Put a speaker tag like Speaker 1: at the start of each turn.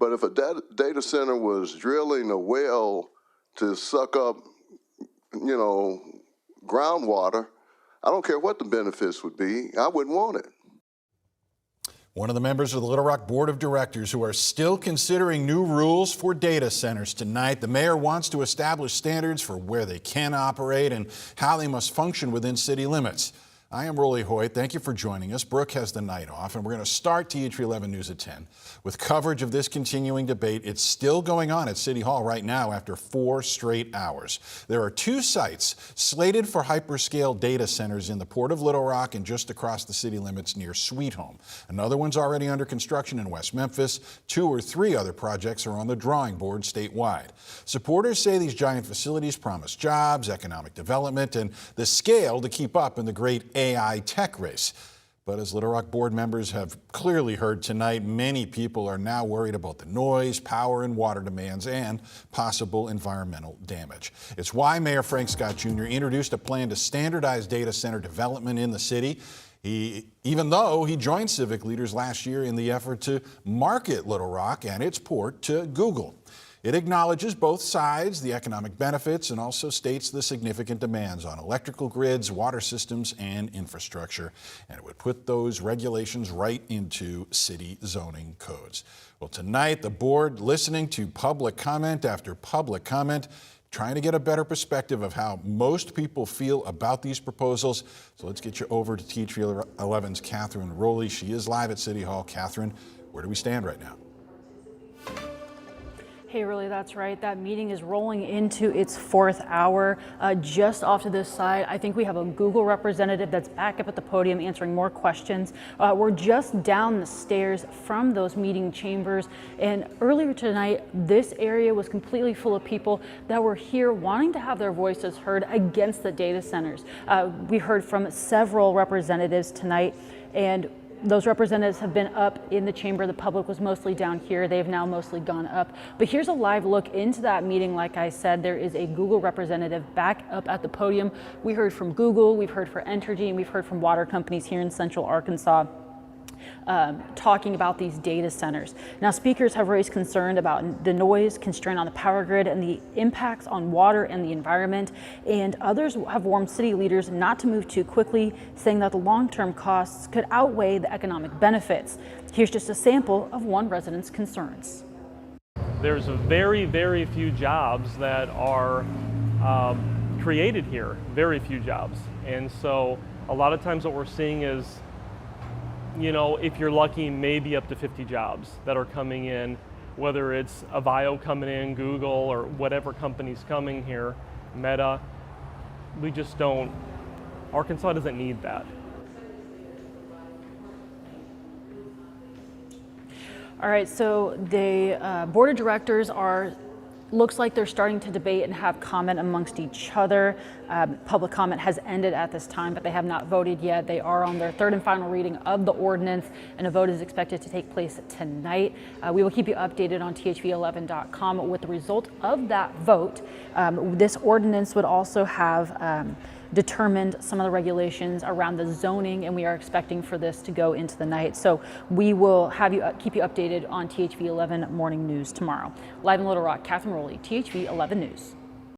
Speaker 1: But if a data center was drilling a well to suck up, groundwater, I don't care what the benefits would be, I wouldn't want it.
Speaker 2: One of the members of the Little Rock Board of Directors who are still considering new rules for data centers tonight. The mayor wants to establish standards for where they can operate and how they must function within city limits. I am Rolly Hoyt. Thank you for joining us. Brooke has the night off, and we're going to start THV 11 News at 10 with coverage of this continuing debate. It's still going on at City Hall right now after 4 straight hours. There are 2 sites slated for hyperscale data centers in the Port of Little Rock and just across the city limits near Sweet Home. Another one's already under construction in West Memphis. 2 or 3 other projects are on the drawing board statewide. Supporters say these giant facilities promise jobs, economic development, and the scale to keep up in the great AI tech race. But as Little Rock board members have clearly heard tonight, many people are now worried about the noise, power, and water demands and possible environmental damage. It's why Mayor Frank Scott Jr. introduced a plan to standardize data center development in the city. Even though he joined civic leaders last year in the effort to market Little Rock and its port to Google. It acknowledges both sides, the economic benefits, and also states the significant demands on electrical grids, water systems, and infrastructure. And it would put those regulations right into city zoning codes. Well, tonight, the board listening to public comment after public comment, trying to get a better perspective of how most people feel about these proposals. So let's get you over to THV 11's Catherine Rowley. She is live at City Hall. Catherine, where do we stand right now?
Speaker 3: Hey, really, that's right. That meeting is rolling into its 4th hour. Just off to this side, I think we have a Google representative that's back up at the podium answering more questions. We're just down the stairs from those meeting chambers. And earlier tonight, this area was completely full of people that were here wanting to have their voices heard against the data centers. We heard from several representatives tonight, and those representatives have been up in the chamber. The public was mostly down here. They've now mostly gone up. But here's a live look into that meeting. Like I said, there is a Google representative back up at the podium. We heard from Google, we've heard from Entergy, and we've heard from water companies here in Central Arkansas. Talking about these data centers. Now, speakers have raised concern about the noise, constraint on the power grid, and the impacts on water and the environment. And others have warned city leaders not to move too quickly, saying that the long-term costs could outweigh the economic benefits. Here's just a sample of one resident's concerns.
Speaker 4: There's very, very few jobs that are created here, very few jobs. And so a lot of times what we're seeing is, if you're lucky, maybe up to 50 jobs that are coming in, whether it's Avaya coming in, Google, or whatever company's coming here, Meta. We just don't, Arkansas doesn't need that.
Speaker 3: All right, so the board of directors looks like they're starting to debate and have comment amongst each other. Public comment has ended at this time, but they have not voted yet. They are on their 3rd and final reading of the ordinance, and a vote is expected to take place tonight. We will keep you updated on THV11.com with the result of that vote. This ordinance would also have determined some of the regulations around the zoning, and we are expecting for this to go into the night. So we will keep you updated on THV 11 Morning News tomorrow. Live in Little Rock, Catherine Rowley, THV 11 News.